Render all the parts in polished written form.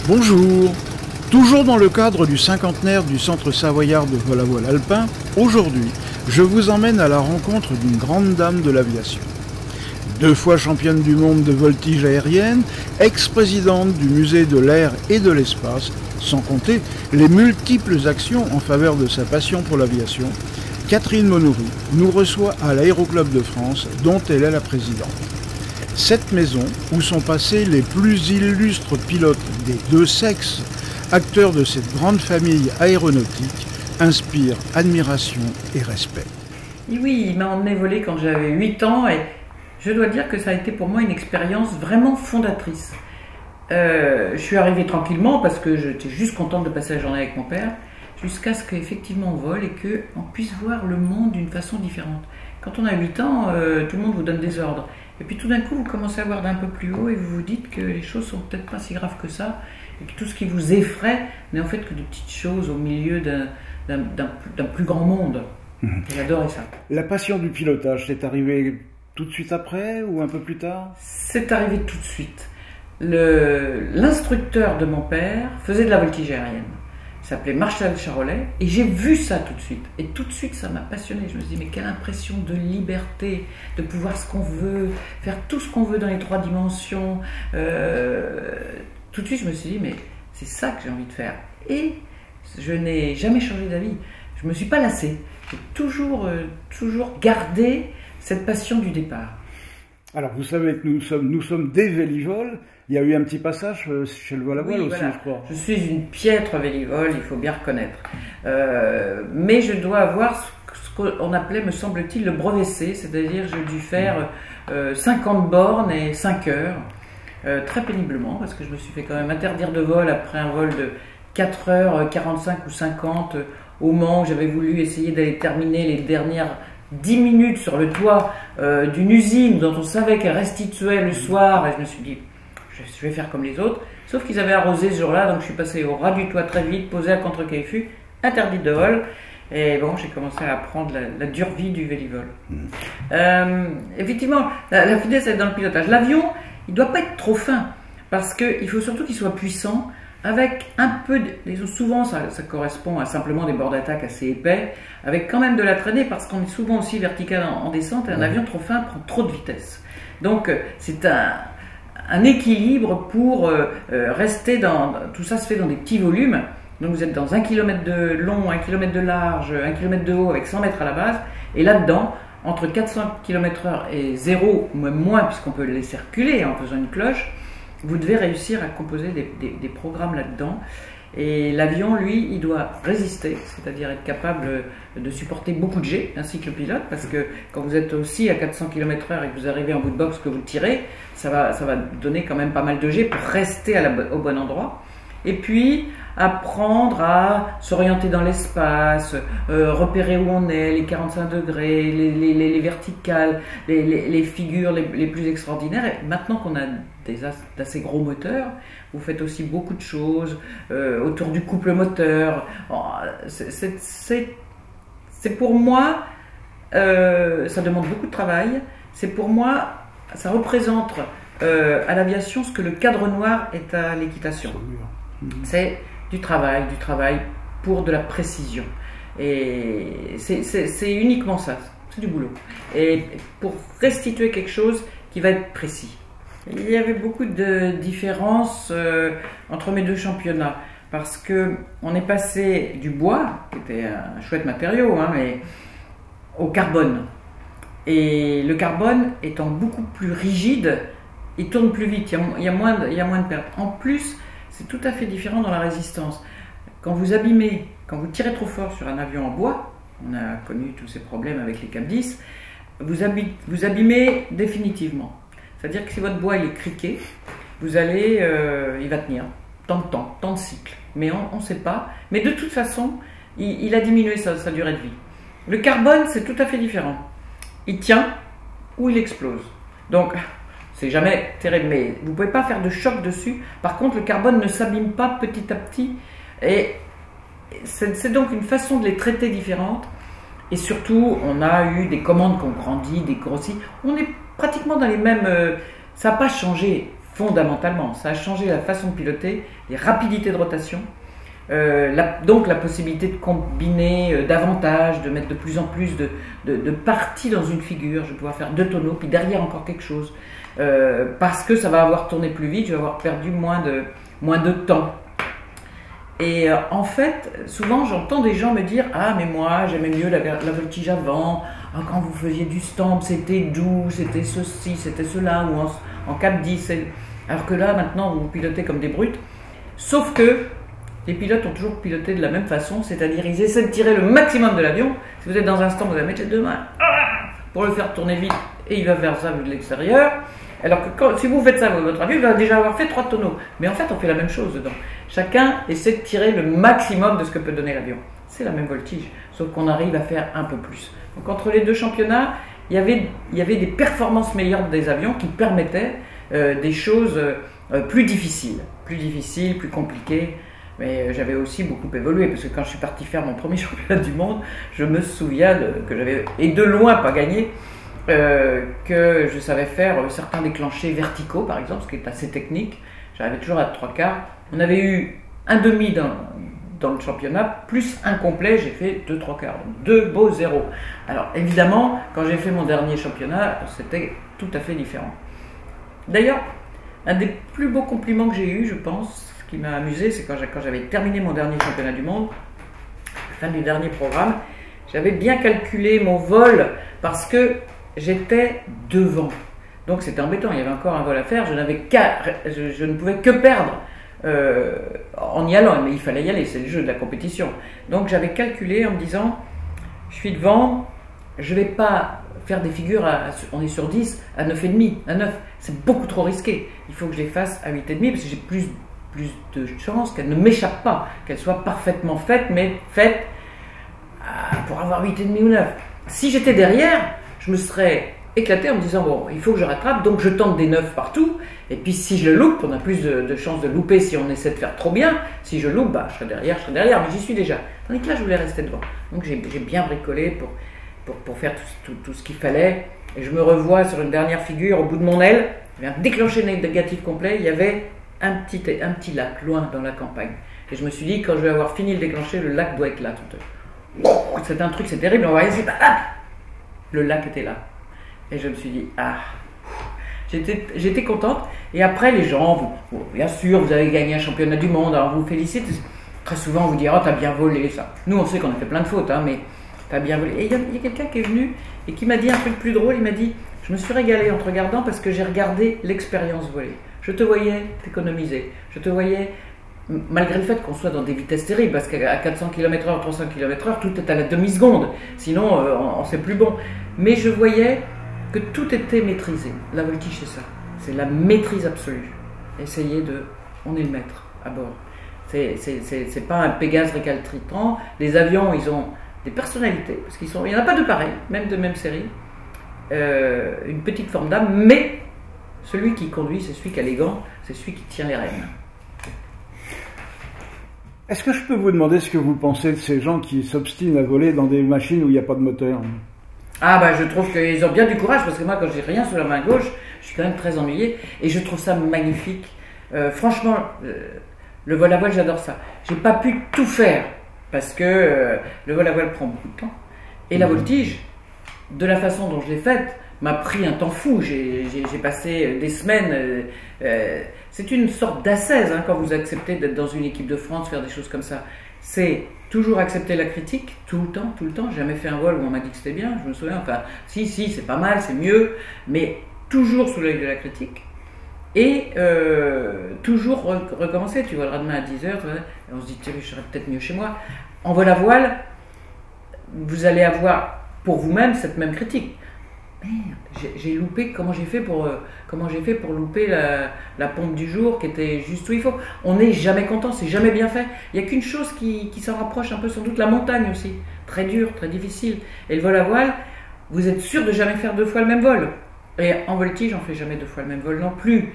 Bonjour. Toujours dans le cadre du cinquantenaire du Centre savoyard de vol à voile alpin, aujourd'hui, je vous emmène à la rencontre d'une grande dame de l'aviation. 2 fois championne du monde de voltige aérienne, ex-présidente du musée de l'air et de l'espace, sans compter les multiples actions en faveur de sa passion pour l'aviation, Catherine Monoury nous reçoit à l'Aéroclub de France, dont elle est la présidente. Cette maison, où sont passés les plus illustres pilotes des 2 sexes, acteurs de cette grande famille aéronautique, inspire admiration et respect. Et oui, il m'a emmené voler quand j'avais 8 ans et je dois dire que ça a été pour moi une expérience vraiment fondatrice. Je suis arrivée tranquillement parce que j'étais juste contente de passer la journée avec mon père, jusqu'à ce qu'effectivement on vole et qu'on puisse voir le monde d'une façon différente. Quand on a 8 ans, tout le monde vous donne des ordres. Et puis tout d'un coup, vous commencez à voir d'un peu plus haut et vous vous dites que les choses sont peut-être pas si graves que ça, et que tout ce qui vous effraie n'est en fait que de petites choses au milieu d'un plus grand monde. J'adorais ça. La passion du pilotage, c'est arrivé tout de suite après ou un peu plus tard? C'est arrivé tout de suite. L'instructeur de mon père faisait de la voltige aérienne. Il s'appelait Marshall Charolais et j'ai vu ça tout de suite. Et tout de suite, ça m'a passionné. Je me suis dit, mais quelle impression de liberté, de pouvoir ce qu'on veut, faire tout ce qu'on veut dans les 3 dimensions. Tout de suite, je me suis dit, mais c'est ça que j'ai envie de faire. Et je n'ai jamais changé d'avis. Je ne me suis pas lassée. J'ai toujours gardé cette passion du départ. Alors, vous savez que nous sommes des vélivoles. Il y a eu un petit passage chez le vol à voile aussi, voilà. Je crois. Je suis une piètre vélivole, il faut bien reconnaître. Mais je dois avoir ce qu'on appelait, me semble-t-il, le brevet C, c'est-à-dire j'ai dû faire 50 bornes et 5 heures, très péniblement, parce que je me suis fait quand même interdire de vol après un vol de 4h45 ou 50 au Mans. J'avais voulu essayer d'aller terminer les dernières 10 minutes sur le toit d'une usine dont on savait qu'elle restituait le soir, et je me suis dit, je vais faire comme les autres, sauf qu'ils avaient arrosé ce jour-là, donc je suis passé au ras du toit très vite, posé à contre-caïfut, interdit de vol, et bon, j'ai commencé à apprendre la dure vie du vélivol. Effectivement, la finesse est dans le pilotage. L'avion, il ne doit pas être trop fin, parce qu'il faut surtout qu'il soit puissant, avec un peu, souvent ça correspond à simplement des bords d'attaque assez épais, avec quand même de la traînée, parce qu'on est souvent aussi vertical en descente, et un avion trop fin prend trop de vitesse. Donc c'est un équilibre pour rester dans... Tout ça se fait dans des petits volumes, donc vous êtes dans 1 km de long, 1 km de large, 1 km de haut, avec 100 mètres à la base, et là-dedans, entre 400 km/h et 0, ou même moins, puisqu'on peut les laisser reculer en faisant une cloche, vous devez réussir à composer des programmes là-dedans. Et l'avion, lui, il doit résister, c'est-à-dire être capable de supporter beaucoup de jets, ainsi que le pilote, parce que quand vous êtes aussi à 400 km/h et que vous arrivez en bout de box, que vous tirez, ça va donner quand même pas mal de jets pour rester au bon endroit. Et puis, apprendre à s'orienter dans l'espace, repérer où on est, les 45 degrés, les verticales, les figures les plus extraordinaires. Et maintenant qu'on a d'assez gros moteurs, vous faites aussi beaucoup de choses autour du couple moteur. C'est pour moi, ça demande beaucoup de travail. C'est pour moi, ça représente à l'aviation ce que le cadre noir est à l'équitation. C'est du travail pour de la précision. Et c'est uniquement ça, c'est du boulot. Et pour restituer quelque chose qui va être précis. Il y avait beaucoup de différences entre mes 2 championnats, parce que on est passé du bois, qui était un chouette matériau, mais au carbone. Et le carbone étant beaucoup plus rigide, il tourne plus vite, il y a moins de pertes. En plus, c'est tout à fait différent dans la résistance. Quand vous tirez trop fort sur un avion en bois, on a connu tous ces problèmes avec les Cap 10, vous abîmez définitivement. C'est-à-dire que si votre bois il est criqué, il va tenir tant de cycles. Mais on ne sait pas. Mais de toute façon, il a diminué sa durée de vie. Le carbone, c'est tout à fait différent. Il tient ou il explose. Donc, c'est jamais terrible, mais vous ne pouvez pas faire de choc dessus. Par contre, le carbone ne s'abîme pas petit à petit. Et c'est donc une façon de les traiter différente. Et surtout, on a eu des commandes qui ont grandi, des grossi. On est pratiquement dans les mêmes... ça n'a pas changé fondamentalement. Ça a changé la façon de piloter, les rapidités de rotation, donc la possibilité de combiner davantage, de mettre de plus en plus de parties dans une figure. Je vais pouvoir faire 2 tonneaux, puis derrière encore quelque chose. Parce que ça va avoir tourné plus vite, je vais avoir perdu moins de temps. Et en fait, souvent j'entends des gens me dire « Ah mais moi j'aimais mieux la voltige avant, ah, quand vous faisiez du stamp c'était doux, c'était ceci, c'était cela, ou en 4-10, alors que là maintenant vous pilotez comme des brutes. » Sauf que les pilotes ont toujours piloté de la même façon, c'est-à-dire ils essaient de tirer le maximum de l'avion. Si vous êtes dans un stamp, vous allez mettre les 2 mains pour le faire tourner vite et il va faire ça vu de l'extérieur. Alors que si vous faites ça avec votre avion, il va déjà avoir fait 3 tonneaux. Mais en fait, on fait la même chose dedans. Chacun essaie de tirer le maximum de ce que peut donner l'avion. C'est la même voltige, sauf qu'on arrive à faire un peu plus. Donc entre les 2 championnats, il y avait des performances meilleures des avions qui permettaient des choses plus difficiles, plus compliquées. Mais j'avais aussi beaucoup évolué, parce que quand je suis parti faire mon premier championnat du monde, je me souviens que j'avais, et de loin pas gagné, que je savais faire certains déclenchés verticaux, par exemple, ce qui est assez technique. J'arrivais toujours à 3/4. On avait eu un demi dans le championnat, plus un complet, j'ai fait 2/3, donc 2 beaux 0. Alors évidemment, quand j'ai fait mon dernier championnat, c'était tout à fait différent. D'ailleurs, un des plus beaux compliments que j'ai eu, je pense, ce qui m'a amusé, c'est quand j'avais terminé mon dernier championnat du monde, fin du dernier programme, j'avais bien calculé mon vol parce que j'étais devant. Donc c'était embêtant, il y avait encore un vol à faire, je ne pouvais que perdre en y allant, mais il fallait y aller, c'est le jeu de la compétition. Donc j'avais calculé en me disant, je suis devant, je ne vais pas faire des figures, on est sur 10, à 9,5, à 9, c'est beaucoup trop risqué. Il faut que je les fasse à 8,5 parce que j'ai plus de chances qu'elles ne m'échappent pas, qu'elles soient parfaitement faites, mais faites pour avoir 8,5 ou 9. Si j'étais derrière, je me serais éclaté en me disant bon, il faut que je rattrape, donc je tente des 9 partout, et puis si je le loupe, on a plus de chances de louper si on essaie de faire trop bien. Si je loupe, bah, je serai derrière, mais j'y suis déjà. Tandis que là, je voulais rester devant. Donc j'ai bien bricolé pour faire tout ce qu'il fallait, et je me revois sur une dernière figure, au bout de mon aile, je viens déclencher négatif complet, il y avait un petit lac, loin dans la campagne. Et je me suis dit, quand je vais avoir fini de déclencher, le lac doit être là tout à l'heure. C'est un truc, c'est terrible, on va essayer, le lac était là. Et je me suis dit, ah, j'étais contente. Et après, les gens, bien sûr, vous avez gagné un championnat du monde, alors on vous félicite. Très souvent, on vous dit, oh, t'as bien volé, ça. Nous, on sait qu'on a fait plein de fautes, hein, mais t'as bien volé. Et il y a quelqu'un qui est venu et qui m'a dit un truc plus drôle. Il m'a dit, je me suis régalé en te regardant parce que j'ai regardé l'expérience volée. Je te voyais t'économiser. Je te voyais, malgré le fait qu'on soit dans des vitesses terribles, parce qu'à 400 km/h, 300 km/h, tout est à la demi-seconde. Sinon, c'est plus bon. Mais je voyais que tout était maîtrisé. La voltige, c'est ça. C'est la maîtrise absolue. On est le maître à bord. C'est pas un Pégase récalcitrant. Les avions, ils ont des personnalités, parce il n'y en a pas de pareil, même de même série. Une petite forme d'âme, mais celui qui conduit, c'est celui qui a les gants, c'est celui qui tient les rênes. Est-ce que je peux vous demander ce que vous pensez de ces gens qui s'obstinent à voler dans des machines où il n'y a pas de moteur? Ah bah je trouve qu'ils ont bien du courage, parce que moi quand j'ai rien sur la main gauche, je suis quand même très ennuyé, et je trouve ça magnifique. Franchement, le vol à voile, j'adore ça. J'ai pas pu tout faire, parce que le vol à voile prend beaucoup de temps. Et la voltige, de la façon dont je l'ai faite, m'a pris un temps fou. J'ai passé des semaines. C'est une sorte d'ascèse hein, quand vous acceptez d'être dans une équipe de France, faire des choses comme ça. C'est toujours accepter la critique, tout le temps. J'ai jamais fait un vol où on m'a dit que c'était bien, je me souviens. Enfin, si, c'est pas mal, c'est mieux, mais toujours sous l'œil de la critique. Et toujours recommencer. Tu voleras demain à 10h, on se dit, tiens, je serais peut-être mieux chez moi. En vol à voile, vous allez avoir pour vous-même cette même critique. Merde, j'ai loupé, comment j'ai fait pour louper la pompe du jour qui était juste où il faut. On n'est jamais content, c'est jamais bien fait. Il n'y a qu'une chose qui s'en rapproche un peu, sans doute la montagne aussi. Très dur, très difficile. Et le vol à voile, vous êtes sûr de jamais faire 2 fois le même vol. Et en voltige, on ne fait jamais 2 fois le même vol non plus.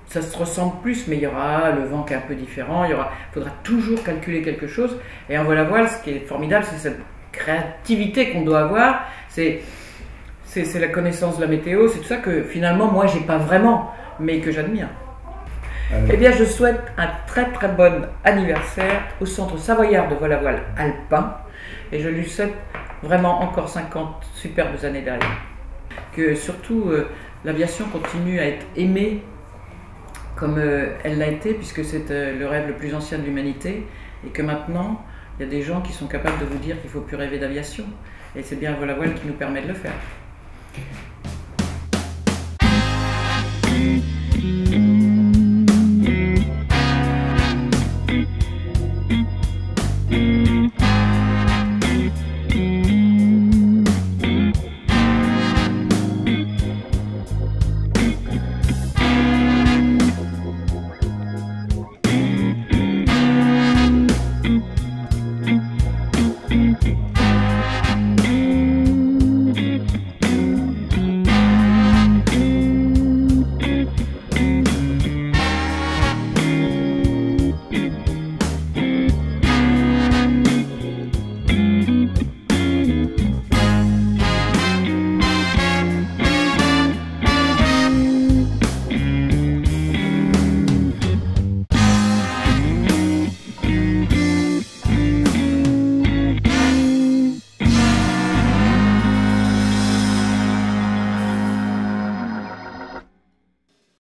Ça se ressemble plus, mais il y aura le vent qui est un peu différent. Il faudra toujours calculer quelque chose. Et en vol à voile, ce qui est formidable, c'est cette créativité qu'on doit avoir. C'est la connaissance de la météo, c'est tout ça que finalement moi j'ai pas vraiment, mais que j'admire. Eh bien, je souhaite un très très bon anniversaire au Centre Savoyard de vol à voile alpin et je lui souhaite vraiment encore 50 superbes années derrière. Que surtout l'aviation continue à être aimée comme elle l'a été, puisque c'est le rêve le plus ancien de l'humanité et que maintenant il y a des gens qui sont capables de vous dire qu'il ne faut plus rêver d'aviation et c'est bien le vol à voile qui nous permet de le faire.